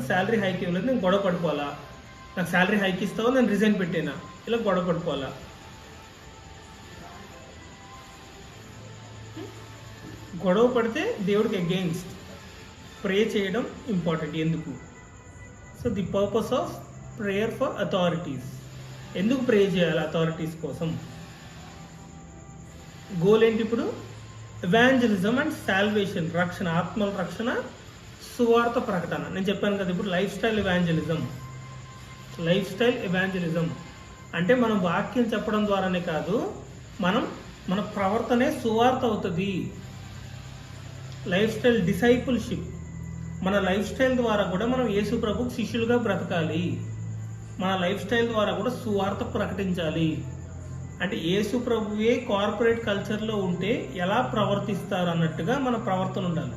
Salary hike ఇవ్వలేదు, నేను గొడవ పడిపోవాలా? నాకు శాలరీ హైక్ ఇస్తావా, నేను రిజైన్ పెట్టేనా? ఇలా గొడవ పడిపోవాలా? గొడవ పడితే దేవుడికి అగెయిన్స్ట్ ప్రే చేయడం ఇంపార్టెంట్. ఎందుకు? So the purpose of prayer for authorities. ఎందుకు ప్రే చేయాలి అథారిటీస్ కోసం? గోల్ ఏంటి ఇప్పుడు? ఎవాంజలిజం అండ్ సాల్వేషన్, రక్షణ, ఆత్మల రక్షణ, సువార్త ప్రకటన. నేను చెప్పాను కదా ఇప్పుడు life style evangelism. Life style evangelism అంటే మనం వాక్యం చెప్పడం ద్వారానే కాదు, మన ప్రవర్తనే సువార్త అవుతుంది. లైఫ్ స్టైల్ డిసైపుల్షిప్, మన లైఫ్ స్టైల్ ద్వారా కూడా మనం యేసు ప్రభుకు శిష్యులుగా బ్రతకాలి. మన లైఫ్ స్టైల్ ద్వారా కూడా సువార్త ప్రకటించాలి. అంటే యేసు ప్రభువే కార్పొరేట్ కల్చర్లో ఉంటే ఎలా ప్రవర్తిస్తారు అన్నట్టుగా మన ప్రవర్తన ఉండాలి.